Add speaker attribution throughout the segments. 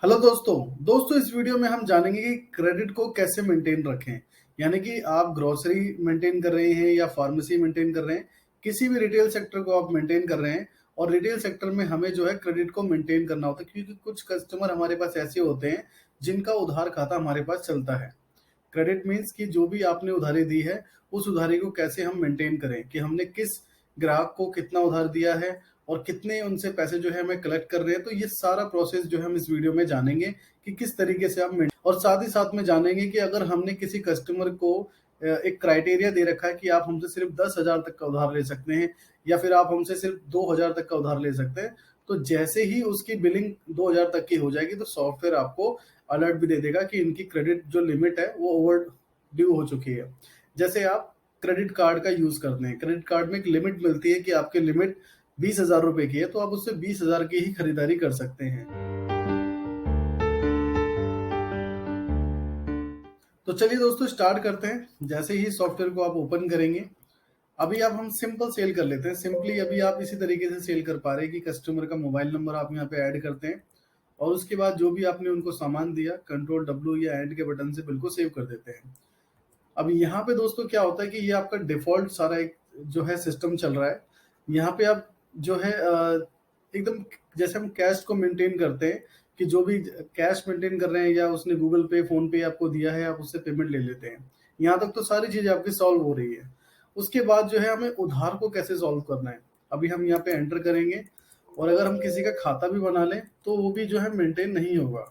Speaker 1: Hello दोस्तों इस video में हम जानेंगे कि क्रेडिट को कैसे मेंटेन रखें। यानी कि आप ग्रोसरी मेंटेन कर रहे हैं या फार्मेसी मेंटेन कर रहे हैं, किसी भी रिटेल सेक्टर को आप मेंटेन कर रहे हैं और रिटेल सेक्टर में हमें जो है क्रेडिट को मेंटेन करना होता है, क्योंकि कुछ कस्टमर हमारे पास ऐसे होते हैं जिनका उधार खाता हमारे पास चलता है। क्रेडिट मीन्स कि जो भी आपने उधारी दी है, उस उधारी को कैसे हम मेंटेन करें, कि हमने किस ग्राहक को कितना उधार दिया है और कितने उनसे पैसे जो है हमें कलेक्ट कर रहे हैं। तो ये सारा प्रोसेस जो है हम इस वीडियो में जानेंगे कि किस तरीके से हम और साथ ही साथ में जानेंगे कि अगर हमने किसी कस्टमर को एक क्राइटेरिया दे रखा है कि आप हमसे सिर्फ 10,000 तक का उधार ले सकते हैं या फिर आप हमसे सिर्फ 2,000 तक का उधार ले सकते हैं, तो जैसे ही उसकी बिलिंग 2,000 तक की हो जाएगी तो सॉफ्टवेयर आपको अलर्ट भी दे देगा कि इनकी क्रेडिट जो लिमिट है वो ओवर ड्यू हो चुकी है। जैसे आप क्रेडिट कार्ड का यूज करते हैं, क्रेडिट कार्ड में एक लिमिट मिलती है कि आपकी लिमिट 20,000 रुपए की है, तो आप उससे 20,000 की ही खरीदारी कर सकते हैं। तो चलिए दोस्तों स्टार्ट करते हैं। जैसे ही सॉफ्टवेयर को आप ओपन करेंगे, अभी आप हम सिंपल सेल कर लेते हैं। सिंपली अभी आप इसी तरीके से सेल कर पा रहे हैं कि कस्टमर का मोबाइल नंबर आप यहाँ पे ऐड करते हैं और उसके बाद जो भी आपने उनको सामान दिया, कंट्रोल डब्ल्यू या एंड के बटन से बिल्कुल सेव कर देते हैं। अब यहाँ पे दोस्तों क्या होता है कि ये आपका डिफॉल्ट सारा एक जो है सिस्टम चल रहा है। यहाँ पे आप जो है एकदम जैसे हम कैश को मेंटेन करते हैं कि जो भी कैश मेंटेन कर रहे हैं या उसने गूगल पे फोन पे आपको दिया है, आप उससे पेमेंट ले लेते हैं। यहाँ तक तो सारी चीजें आपकी सॉल्व हो रही है। उसके बाद जो है हमें उधार को कैसे सॉल्व करना है, अभी हम यहाँ पे एंटर करेंगे। और अगर हम किसी का खाता भी बना लें तो वो भी जो है मेंटेन नहीं होगा,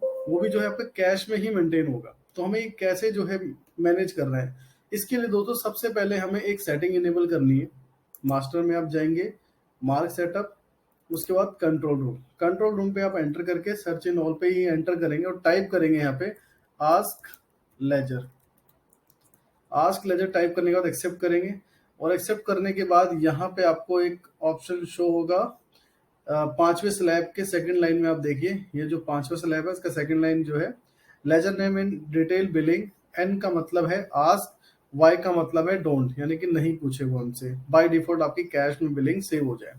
Speaker 1: वो भी जो है आपका कैश में ही मेंटेन होगा। तो हमें ये कैसे जो है मैनेज करना है, इसके लिए दोस्तों सबसे पहले हमें एक सेटिंग इनेबल करनी है। मास्टर में आप जाएंगे, मार्क सेटअप, उसके बाद कंट्रोल रूम पे आप एंटर करके सर्च इन ऑल पे ही एंटर करेंगे और टाइप करेंगे यहाँ पे ask ledger. Ask ledger type करने के बाद एक्सेप्ट करेंगे और एक्सेप्ट करने के बाद यहाँ पे आपको एक ऑप्शन शो होगा। पांचवें स्लैब के सेकंड लाइन में आप देखिए, ये जो पांचवा स्लैब है इसका सेकंड लाइन जो है, ledger name in detail billing. N का मतलब है आस्क, वाई का मतलब है डोंट, यानी कि नहीं पूछे वो हमसे। बाय डिफॉल्ट आपकी कैश में बिलिंग सेव हो जाए।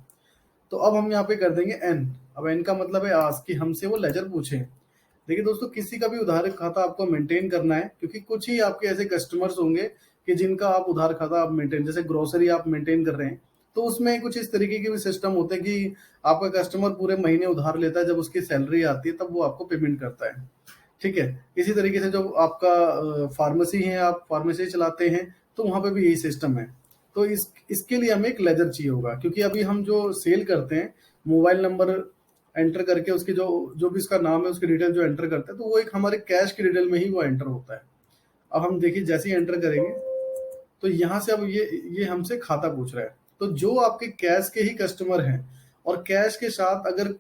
Speaker 1: तो अब हम यहाँ पे कर देंगे एन। अब एन का मतलब है आस्क, कि हमसे वो लेजर पूछे। देखिए दोस्तों, किसी का भी उधार खाता आपको मेंटेन करना है, क्योंकि कुछ ही आपके ऐसे कस्टमर्स होंगे कि जिनका आप उधार खाता आप मेंटेन, जैसे ग्रोसरी आप मेंटेन कर रहे हैं, तो उसमें कुछ इस तरीके के भी सिस्टम होते हैं कि आपका कस्टमर पूरे महीने उधार लेता है, जब उसकी सैलरी आती है तब वो आपको पेमेंट करता है। ठीक है। इसी तरीके से जो आपका फार्मेसी है, आप फार्मेसी चलाते हैं, तो वहां पे भी यही सिस्टम है। तो इसके लिए हमें एक लेजर चाहिए होगा, क्योंकि अभी हम जो सेल करते हैं, मोबाइल नंबर एंटर करके उसकी जो जो भी इसका नाम है उसकी डिटेल जो एंटर करते हैं, तो वो एक हमारे कैश की डिटेल में ही वो एंटर होता है। अब हम देखिए जैसे ही एंटर करेंगे तो यहाँ से अब ये हमसे खाता पूछ रहा है। तो जो आपके कैश के ही कस्टमर हैं और कैश के साथ अगर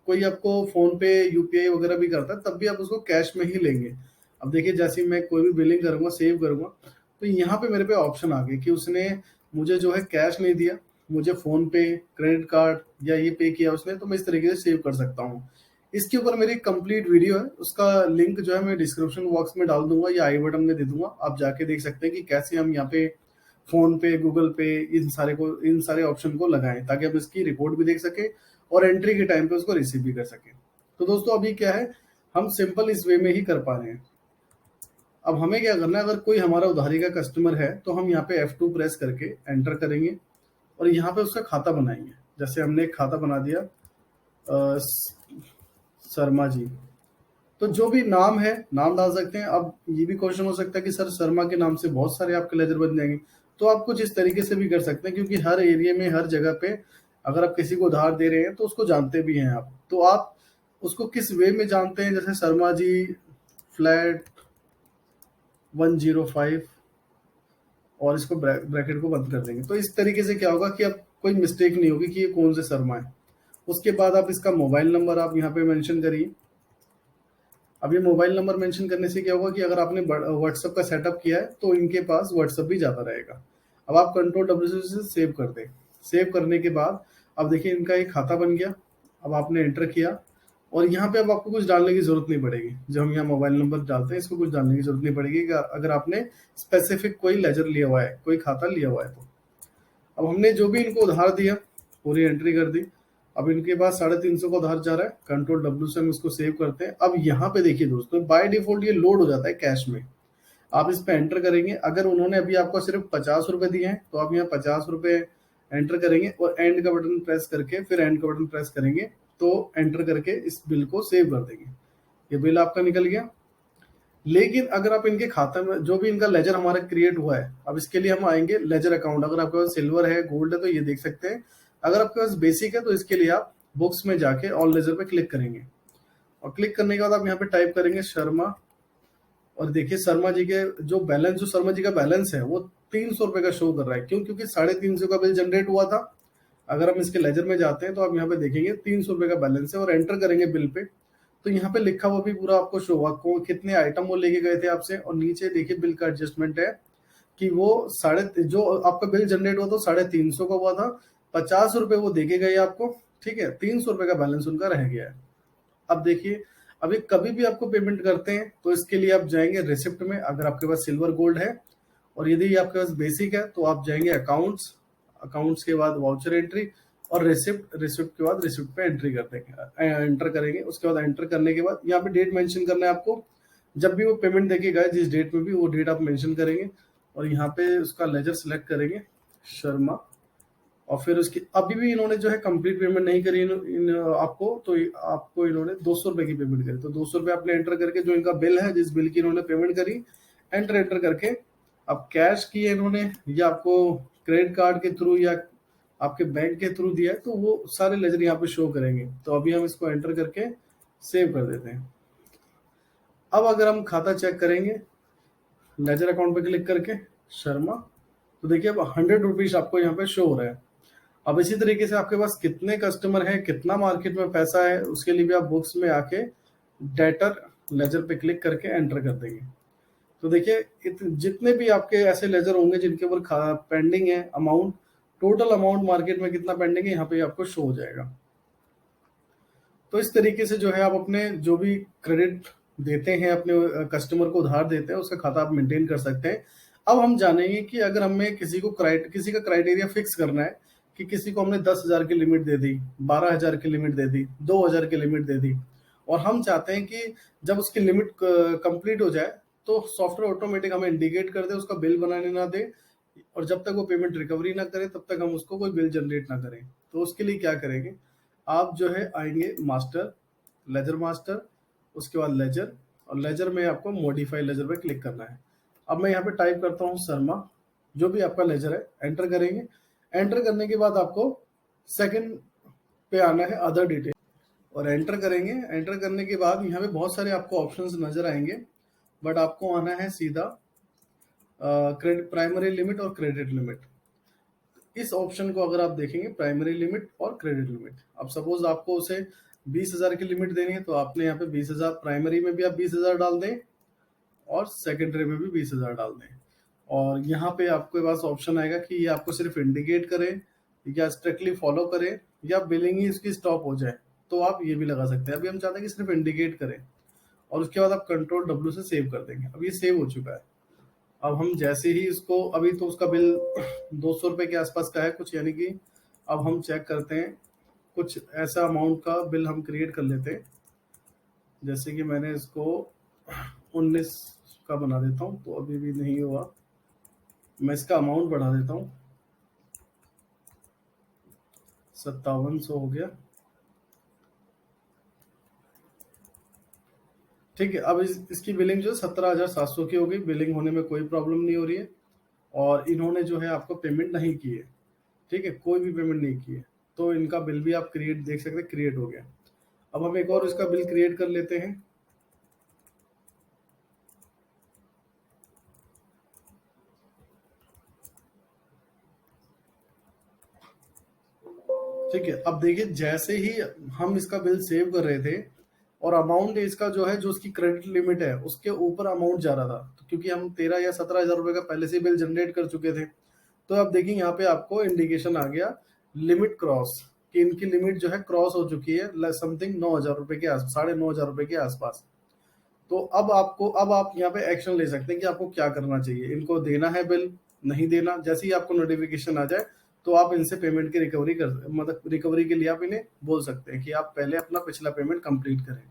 Speaker 1: कोई आपको फोन पे यूपीआई वगैरह भी करता है, तब भी आप उसको कैश में ही लेंगे। अब देखिए जैसे ही मैं कोई भी बिलिंग करूंगा, सेव करूंगा, तो यहाँ पे मेरे पे ऑप्शन आ गए कि उसने मुझे जो है कैश नहीं दिया, मुझे फोन पे, क्रेडिट कार्ड या ये पे किया उसने, तो मैं इस तरीके से सेव कर सकता हूँ। इसके ऊपर मेरी कंप्लीट वीडियो है, उसका लिंक जो है मैं डिस्क्रिप्शन बॉक्स में डाल दूंगा या आई बटन में दे दूंगा। आप जाके देख सकते हैं कि कैसे हम यहाँ पे फोन पे, गूगल पे, इन सारे ऑप्शन को लगाएं, ताकि आप इसकी रिपोर्ट भी देख सके और एंट्री के टाइम पे उसको रिसीव भी कर सके। तो दोस्तों अभी क्या है, हम सिंपल इस वे में ही कर पा रहे हैं। अब हमें क्या करना है, अगर कोई हमारा उधारी का कस्टमर है तो हम यहाँ पे F2 प्रेस करके एंटर करेंगे और यहाँ पे उसका खाता बनाएंगे। जैसे हमने एक खाता बना दिया, शर्मा जी, तो जो भी नाम है नाम डाल सकते हैं। अब ये भी क्वेश्चन हो सकता है कि सर शर्मा के नाम से बहुत सारे आपके लेजर बन जाएंगे, तो आप कुछ इस तरीके से भी कर सकते हैं, क्योंकि हर एरिया में हर जगह पे अगर आप किसी को उधार दे रहे हैं तो उसको जानते भी हैं आप, तो आप उसको किस वे में जानते हैं। जैसे शर्मा जी फ्लैट 105 और इसको ब्रैकेट को बंद कर देंगे, तो इस तरीके से क्या होगा कि अब कोई मिस्टेक नहीं होगी कि ये कौन से शर्मा है। उसके बाद आप इसका मोबाइल नंबर आप यहाँ पे मेंशन करिए। अब ये मोबाइल नंबर मेंशन करने से क्या होगा कि अगर आपने व्हाट्सएप का सेटअप किया है तो इनके पास व्हाट्सएप भी जाता रहेगा। अब आप कंट्रोल डब्ल्यू से सेव कर दें। सेव करने के बाद अब देखिए इनका एक खाता बन गया। अब आपने एंटर किया और यहाँ पे अब आपको कुछ डालने की जरूरत नहीं पड़ेगी। जब हम यहाँ मोबाइल नंबर डालते हैं, इसको कुछ डालने की जरूरत नहीं पड़ेगी अगर आपने स्पेसिफिक कोई लेजर लिया हुआ है, कोई खाता लिया हुआ है तो। अब हमने जो भी इनको उधार दिया पूरी एंट्री कर दी। अब इनके पास 350 का उधार जा रहा है, कंट्रोल डब्ल्यू से हम इसको सेव करते हैं। अब यहाँ पे देखिए दोस्तों, बाय डिफॉल्ट ये लोड हो जाता है कैश में। आप इस पे एंटर करेंगे, अगर उन्होंने अभी आपको सिर्फ 50 रुपए दिए हैं तो आप यहाँ 50 रुपए एंटर करेंगे और एंड का बटन प्रेस करके फिर एंड का बटन प्रेस करेंगे तो एंटर करके इस बिल को सेव कर देंगे। ये बिल आपका निकल गया। लेकिन अगर आप इनके खाते में जो भी इनका लेजर हमारा क्रिएट हुआ है, अब इसके लिए हम आएंगे लेजर अकाउंट। अगर आपके पास सिल्वर है, गोल्ड है तो ये देख सकते हैं। अगर आपके पास बेसिक है तो इसके लिए आप बुक्स में जाके ऑल लेजर पे क्लिक करेंगे और क्लिक करने के बाद आप यहाँ पे टाइप करेंगे शर्मा। और देखिए शर्मा जी के जो बैलेंस, जो शर्मा जी का बैलेंस है वो 300 रुपए का शो कर रहा है। क्यों? क्योंकि 350 का बिल जनरेट हुआ था। अगर हम इसके लेजर में जाते हैं तो आप यहाँ पे देखेंगे 300 रुपए का बैलेंस है और एंटर करेंगे बिल पे तो यहाँ पे लिखा हुआ भी पूरा आपको शो हुआ कितने आइटम वो लेके गए थे आपसे। और नीचे देखिए बिल का एडजस्टमेंट है कि वो जो आपका बिल जनरेट हुआ तो 350 का हुआ था, 50 रुपए वो देके गए आपको। ठीक है, 300 रुपए का बैलेंस उनका रह गया है। अब देखिए, अभी कभी भी आपको पेमेंट करते हैं तो इसके लिए आप जाएंगे रिसिप्ट में, अगर आपके पास सिल्वर गोल्ड है। और यदि आपके पास बेसिक है तो आप जाएंगे अकाउंट्स, अकाउंट्स के बाद वाउचर एंट्री और रिसिप्ट, रिसिप्ट के बाद रिसिप्ट पे एंट्री कर देंगे, एंटर करेंगे। उसके बाद एंटर करने के बाद यहाँ पे डेट मेंशन करना है आपको। जब भी वो पेमेंट देके गए जिस डेट में भी, वो डेट आप मेंशन करेंगे और यहाँ पे उसका लेजर सिलेक्ट करेंगे शर्मा। और फिर उसकी अभी भी इन्होंने जो है कंप्लीट पेमेंट नहीं करी आपको, तो आपको इन्होंने 200 रुपए की पेमेंट करी। तो 200 रुपए आपने एंटर करके जो इनका बिल है, जिस बिल की इन्होंने पेमेंट करी, एंटर करके अब कैश की है इन्होंने या आपको क्रेडिट कार्ड के थ्रू या आपके बैंक के थ्रू दिया है तो वो सारे लेजर यहाँ पे शो करेंगे। तो अभी हम इसको एंटर करके सेव कर देते हैं। अब अगर हम खाता चेक करेंगे लेजर अकाउंट पे क्लिक करके शर्मा, तो देखिए अब 100 रुपीज आपको यहाँ पे शो हो रहा है। अब इसी तरीके से आपके पास कितने कस्टमर हैं, कितना मार्केट में पैसा है, उसके लिए भी आप बुक्स में आके डेटर लेजर पे क्लिक करके एंटर कर देंगे। तो देखिए जितने भी आपके ऐसे लेजर होंगे जिनके ऊपर पेंडिंग है अमाउंट, टोटल अमाउंट मार्केट में कितना पेंडिंग है यहाँ पे आपको शो हो जाएगा। तो इस तरीके से जो है आप अपने जो भी क्रेडिट देते हैं, अपने कस्टमर को उधार देते हैं, उसका खाता आप मेंटेन कर सकते हैं। अब हम जानेंगे कि अगर हमें किसी का क्राइटेरिया फिक्स करना है कि किसी को हमने 10,000 की लिमिट दे दी, 12,000 की लिमिट दे दी, 2,000 की लिमिट दे दी, और हम चाहते हैं कि जब उसकी लिमिट कंप्लीट हो जाए तो सॉफ्टवेयर ऑटोमेटिक हमें इंडिकेट कर दे, उसका बिल बनाने ना दे, और जब तक वो पेमेंट रिकवरी ना करे तब तक हम उसको कोई बिल जनरेट ना करें। तो उसके लिए क्या करेंगे, आप जो है आएंगे मास्टर, लेजर मास्टर, उसके बाद लेजर, और लेजर में आपको मॉडिफाई लेजर पे क्लिक करना है। अब मैं यहाँ पे टाइप करता हूँ शर्मा, जो भी आपका लेजर है, एंटर करेंगे। एंटर करने के बाद आपको सेकंड पे आना है अदर डिटेल और एंटर करेंगे। एंटर करने के बाद यहाँ पे बहुत सारे आपको ऑप्शंस नजर आएंगे, बट आपको आना है सीधा क्रेडिट प्राइमरी लिमिट और क्रेडिट लिमिट। इस ऑप्शन को अगर आप देखेंगे, प्राइमरी लिमिट और क्रेडिट लिमिट, अब सपोज आपको उसे 20,000 की लिमिट देनी है तो आपने यहाँ पे 20,000, प्राइमरी में भी आप 20,000 डाल दें और सेकेंडरी में भी 20,000 डाल दें। और यहाँ पे आपके पास ऑप्शन आएगा कि ये आपको सिर्फ इंडिकेट करे या स्ट्रिक्टली फॉलो करे या बिलिंग ही इसकी स्टॉप हो जाए, तो आप ये भी लगा सकते हैं। अभी हम चाहते हैं कि सिर्फ इंडिकेट करें और उसके बाद आप कंट्रोल डब्ल्यू से सेव कर देंगे। अब ये सेव हो चुका है। अब हम जैसे ही इसको, अभी तो उसका बिल 200 रुपए के आसपास का है कुछ, यानी कि अब हम चेक करते हैं कुछ ऐसा अमाउंट का बिल हम क्रिएट कर लेते हैं। जैसे कि मैंने इसको 19 का बना देता हूँ, तो अभी भी नहीं हुआ, मैं इसका अमाउंट बढ़ा देता हूँ, 5700 हो गया। ठीक है, अब इसकी बिलिंग जो है 17,700 की हो गई। बिलिंग होने में कोई प्रॉब्लम नहीं हो रही है और इन्होंने जो है आपको पेमेंट नहीं की है। ठीक है, कोई भी पेमेंट नहीं की है, तो इनका बिल भी आप क्रिएट देख सकते हैं, क्रिएट हो गया। अब हम एक और इसका बिल क्रिएट कर लेते हैं। ठीक है, अब देखिए जैसे ही हम इसका बिल सेव कर रहे थे और अमाउंट इसका जो है, जो उसकी क्रेडिट लिमिट है उसके ऊपर अमाउंट जा रहा था, तो क्योंकि हम 13 या 17,000 रुपए का पहले से बिल जनरेट कर चुके थे, तो अब देखिए यहाँ पे आपको इंडिकेशन आ गया लिमिट क्रॉस, कि इनकी लिमिट जो है क्रॉस हो चुकी है समथिंग 9,000 रुपए के आस 9,500 रुपए के आसपास। तो अब आप यहाँ पे एक्शन ले सकते हैं कि आपको क्या करना चाहिए, इनको देना है बिल, नहीं देना। जैसे ही आपको नोटिफिकेशन आ जाए तो आप इनसे पेमेंट की रिकवरी कर मतलब रिकवरी के लिए आप इन्हें बोल सकते हैं कि आप पहले अपना पिछला पेमेंट कंप्लीट करें।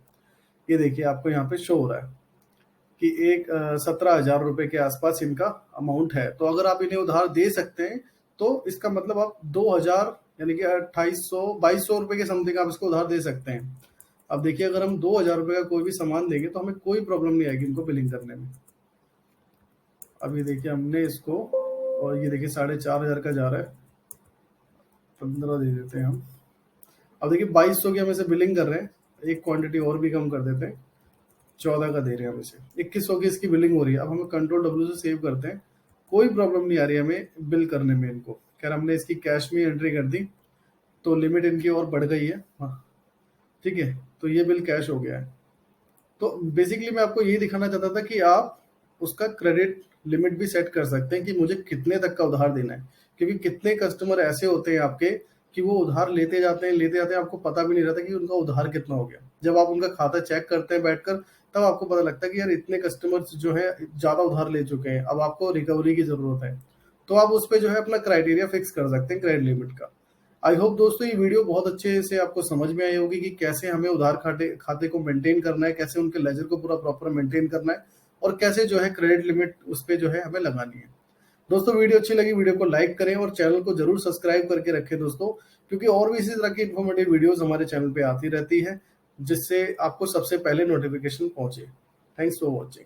Speaker 1: ये देखिए आपको यहाँ पे शो हो रहा है कि एक 17,000 रुपए के आसपास इनका अमाउंट है। तो अगर आप इन्हें उधार दे सकते हैं तो इसका मतलब आप 2,000 यानी कि 2,800-2,200 रुपए के समथिंग आप इसको उधार दे सकते हैं। अब देखिए अगर हम 2,000 रुपए का कोई भी सामान देंगे तो हमें कोई प्रॉब्लम नहीं आएगी इनको बिलिंग करने में। अब ये देखिए हमने इसको, और ये देखिए 4,500 का जा रहा है, 15 दे देते हैं हम। अब देखिए 2,200 की हम इसे बिलिंग कर रहे हैं, एक क्वांटिटी और भी कम कर देते हैं, 14 का दे रहे हैं हम इसे, 2100 की इसकी बिलिंग हो रही है। अब हमें कंट्रोल डब्ल्यू से सेव करते हैं, कोई प्रॉब्लम नहीं आ रही हमें बिल करने में इनको। खैर हमने इसकी कैश में एंट्री कर दी तो लिमिट इनकी और बढ़ गई है। हाँ ठीक है, तो ये बिल कैश हो गया है। तो बेसिकली मैं आपको यही दिखाना चाहता था कि आप उसका क्रेडिट लिमिट भी सेट कर सकते हैं कि मुझे कितने तक का उधार देना है, क्योंकि कितने कस्टमर ऐसे होते हैं आपके कि वो उधार लेते जाते हैं, आपको पता भी नहीं रहता कि उनका उधार कितना हो गया। जब आप उनका खाता चेक करते हैं बैठकर, तब आपको पता लगता है कि यार इतने कस्टमर्स जो है ज्यादा उधार ले चुके हैं, अब आपको रिकवरी की जरूरत है। तो आप उस पर जो है अपना क्राइटेरिया फिक्स कर सकते हैं क्रेडिट लिमिट का। आई होप दोस्तों ये वीडियो बहुत अच्छे से आपको समझ में आई होगी कि कैसे हमें उधार खाते को मेंटेन करना है, कैसे उनके लेजर को पूरा प्रॉपर मेंटेन करना है, और कैसे जो है क्रेडिट लिमिट उस पर जो है हमें लगानी है। दोस्तों वीडियो अच्छी लगी वीडियो को लाइक करें और चैनल को जरूर सब्सक्राइब करके रखें दोस्तों, क्योंकि और भी इसी तरह की इन्फॉर्मेटिव वीडियोस हमारे चैनल पे आती रहती है, जिससे आपको सबसे पहले नोटिफिकेशन पहुंचे। Thanks for watching.